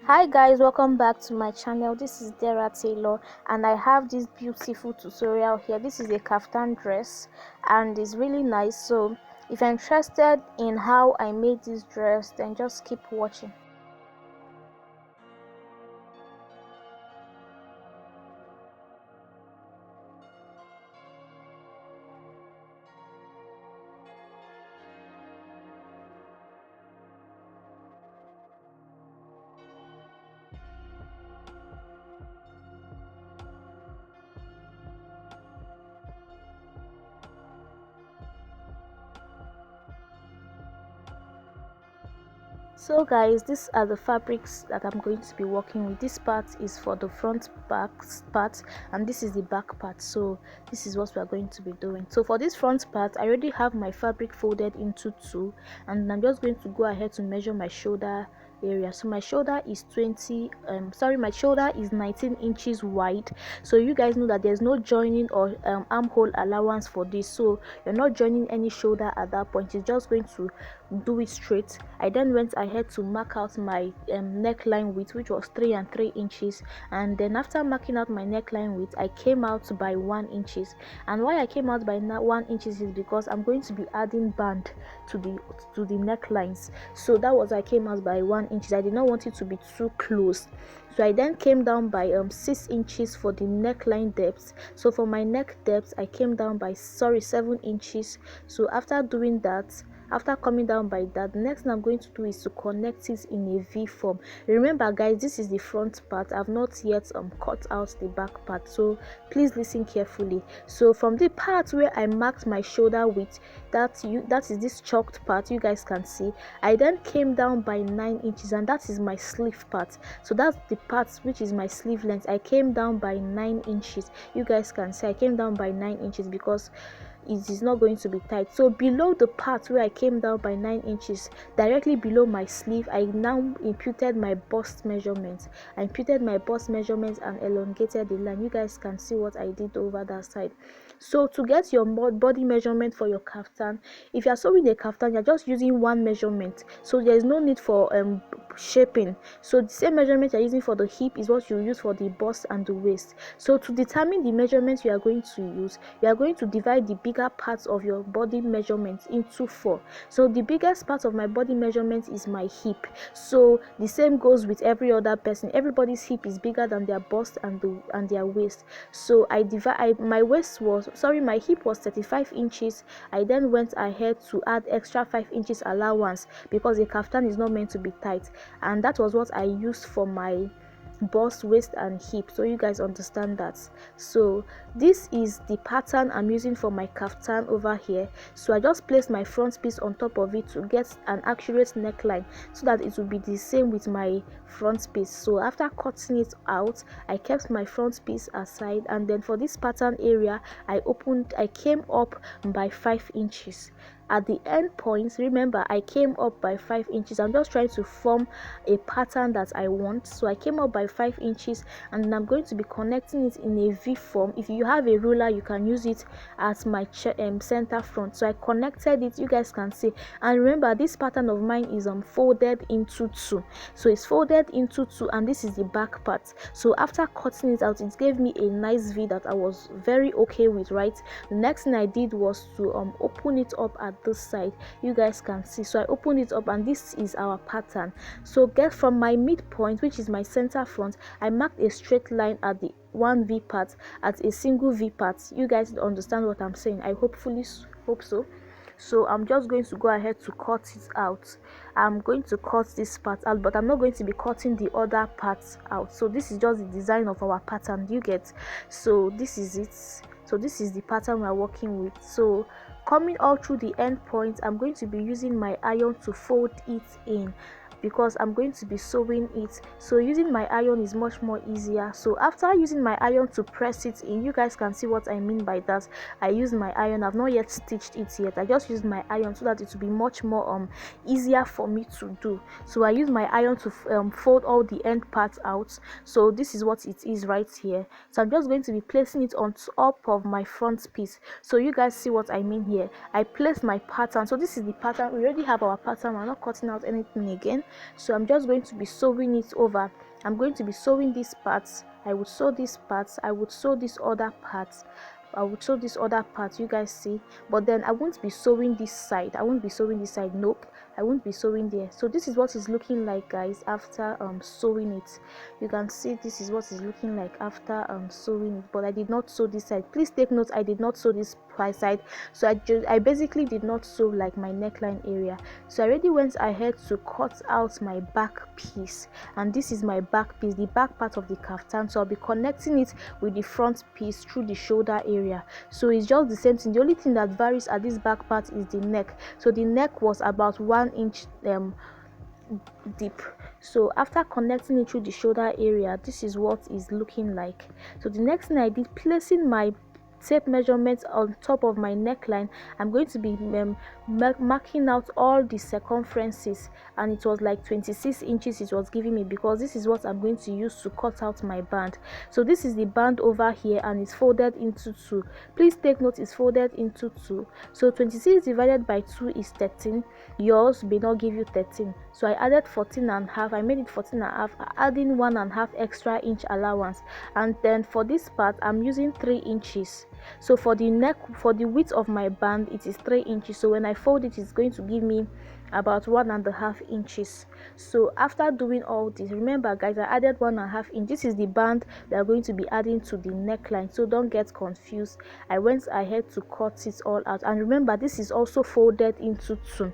Hi guys, welcome back to my channel. This is Dara Taylor and I have this beautiful tutorial here. This is a kaftan dress and it's really nice. So if you're interested in how I made this dress, then just keep watching. So guys, these are the fabrics that I'm going to be working with. This part is for the front back part and this is the back part. So this is what we are going to be doing. So for this front part, I already have my fabric folded into two and I'm just going to go ahead to measure my shoulder area. So my shoulder is my shoulder is 19 inches wide. So you guys know that there's no joining or armhole allowance for this, so you're not joining any shoulder at that point. It's just going to do it straight. I then went ahead to mark out my neckline width, which was 3 and 3 inches, and then after marking out my neckline width, I came out by 1 inches. And why I came out by 1 inches is because I'm going to be adding band to the necklines. So that was I came out by 1 inches. I did not want it to be too close, so I then came down by 6 inches for the neckline depth. So for my neck depth, I came down by 7 inches. So after doing that, after coming down by that, the next thing I'm going to do is to connect it in a V form. Remember guys, this is the front part. I've not yet cut out the back part, so please listen carefully. So from the part where I marked my shoulder width, that is this chalked part you guys can see, I then came down by 9 inches, and that is my sleeve part. So that's the part which is my sleeve length. I came down by 9 inches. You guys can see I came down by 9 inches because it is not going to be tight. So below the part where I came down by 9 inches, directly below my sleeve, I now imputed my bust measurements. I imputed my bust measurements and elongated the line. You guys can see what I did over that side. So to get your body measurement for your kaftan, if you are sewing a kaftan, you're just using one measurement, so there is no need for shaping. So the same measurement you're using for the hip is what you use for the bust and the waist. So to determine the measurements you are going to use, you are going to divide the bigger parts of your body measurements into 4. So the biggest part of my body measurement is my hip. So the same goes with every other person. Everybody's hip is bigger than their bust and their waist. So my hip was 35 inches. I then went ahead to add extra 5 inches allowance because the kaftan is not meant to be tight, and that was what I used for my bust, waist and hip, so you guys understand that. So this is the pattern I'm using for my kaftan over here. So I just placed my front piece on top of it to get an accurate neckline so that it will be the same with my front piece. So after cutting it out, I kept my front piece aside, and then for this pattern area, I came up by 5 inches. At the end point, remember I came up by 5 inches. I'm just trying to form a pattern that I want. So I came up by 5 inches, and then I'm going to be connecting it in a V form. If you have a ruler, you can use it as my center front. So I connected it, you guys can see. And remember, this pattern of mine is folded into 2. So it's folded into 2, and this is the back part. So after cutting it out, it gave me a nice V that I was very okay with, right? The next thing I did was to open it up at this side. You guys can see. So I opened it up, and this is our pattern. So get from my midpoint, which is my center front, I marked a straight line at the one V part, at a single V part. You guys understand what I'm saying? I hope so. So I'm just going to go ahead to cut it out. I'm going to cut this part out, but I'm not going to be cutting the other parts out. So this is just the design of our pattern, you get. So this is it. So this is the pattern we're working with. So coming all through the end point, I'm going to be using my iron to fold it in because I'm going to be sewing it. So using my iron is much more easier. So after using my iron to press it in, you guys can see what I mean by that. I used my iron. I've not yet stitched it yet. I just used my iron so that it will be much more easier for me to do. So I use my iron to fold all the end parts out. So this is what it is right here. So I'm just going to be placing it on top of my front piece. So you guys see what I mean here. I place my pattern. So this is the pattern. We already have our pattern. We're not cutting out anything again. So I'm just going to be sewing it over. I'm going to be sewing these parts. I would sew these parts, I would sew this other parts, I would sew this other part, you guys see, but then I won't be sewing this side. I won't be sewing this side. Nope, I won't be sewing there. So this is what it's looking like, guys, after sewing it. You can see this is what it's looking like after sewing it, but I did not sew this side. Please take note, I did not sew this side. So I basically did not sew like my neckline area. So I already went ahead to cut out my back piece, and this is my back piece, the back part of the kaftan. So I'll be connecting it with the front piece through the shoulder area. So it's just the same thing. The only thing that varies at this back part is the neck. So the neck was about 1 inch deep. So after connecting it through the shoulder area, this is what is looking like. So the next thing I did, placing my tape measurements on top of my neckline, I'm going to be marking out all the circumferences, and it was like 26 inches it was giving me, because this is what I'm going to use to cut out my band. So this is the band over here, and it's folded into 2. Please take note, it's folded into 2. So 26 divided by 2 is 13. Yours may not give you 13. So I added 14 and a half. I made it 14 and a half, adding 1.5 extra inch allowance. And then for this part, I'm using 3 inches. So for the neck, for the width of my band, it is 3 inches. So when I fold it, it's going to give me about 1.5 inches. So after doing all this, remember guys, I added 1.5 inch. This is the band we are going to be adding to the neckline, so don't get confused. I went ahead to cut it all out, and remember, this is also folded into 2.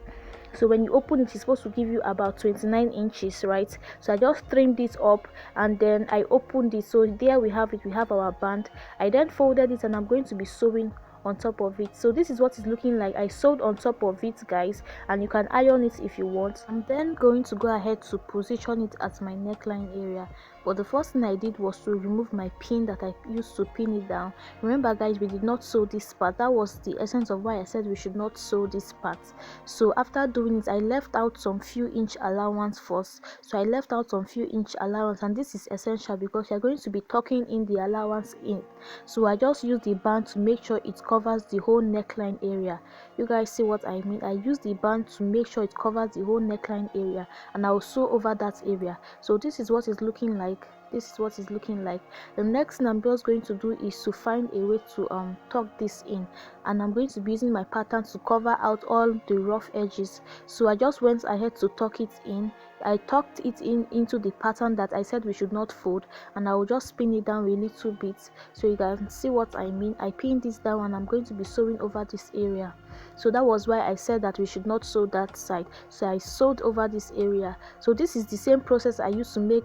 So when you open it, it's supposed to give you about 29 inches, right? So I just trimmed it up, and then I opened it. So there we have it, we have our band. I then folded it, and I'm going to be sewing on top of it. So this is what it's looking like. I sewed on top of it, guys, and you can iron it if you want. I'm then going to go ahead to position it at my neckline area. But the first thing I did was to remove my pin that I used to pin it down. Remember guys, we did not sew this part. That was the essence of why I said we should not sew this part. So after doing it, I left out some few inch allowance first. So I left out some few inch allowance, and this is essential because you're going to be tucking in the allowance in. So I just used the band to make sure it covers the whole neckline area. You guys see what I mean? I use the band to make sure it covers the whole neckline area, and I'll sew over that area. So this is what it's looking like. This is what it's looking like. The next thing I'm just going to do is to find a way to tuck this in, and I'm going to be using my pattern to cover out all the rough edges. So I just went ahead to tuck it in. I tucked it in into the pattern that I said we should not fold, and I will just spin it down a little bit so you can see what I mean. I pinned this down, and I'm going to be sewing over this area. So that was why I said that we should not sew that side. So I sewed over this area. So this is the same process I used to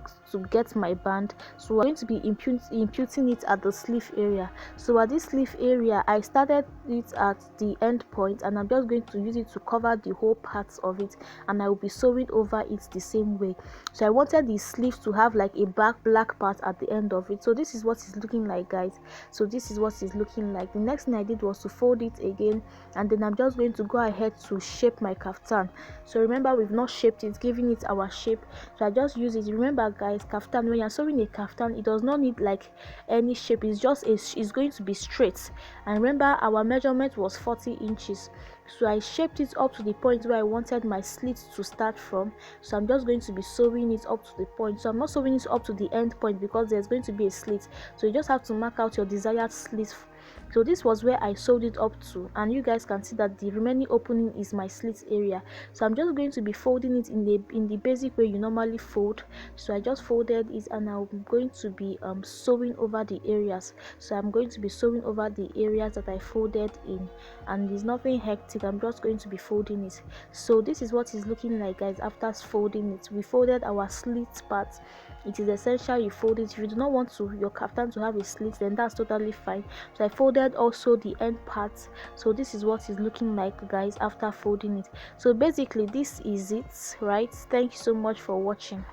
get my band. So I'm going to be imputing it at the sleeve area. So at this sleeve area, I started it at the end point, and I'm just going to use it to cover the whole parts of it, and I will be sewing over it the same way. So I wanted the sleeve to have like a black part at the end of it. So this is what it's looking like, guys. So this is what it's looking like. The next thing I did was to fold it again, and then I'm just going to go ahead to shape my kaftan. So remember, we've not shaped it, giving it our shape. So I just use it. Remember guys, kaftan, when you're sewing a kaftan, it does not need like any shape. It's just it's going to be straight. And remember, our measurement was 40 inches. So I shaped it up to the point where I wanted my slits to start from. So I'm just going to be sewing it up to the point. So I'm not sewing it up to the end point because there's going to be a slit. So you just have to mark out your desired slit. So this was where I sewed it up to, and you guys can see that the remaining opening is my slit area. So I'm just going to be folding it in the basic way you normally fold. So I just folded it, and I'm going to be sewing over the areas. So I'm going to be sewing over the areas that I folded in, and there's nothing hectic. I'm just going to be folding it. So this is what it's looking like, guys, after folding it. We folded our slit part. It is essential you fold it. If you do not want your kaftan to have a slit, then that's totally fine. So I folded also the end part. So this is what it's looking like, guys, after folding it. So basically this is it, right? Thank you so much for watching.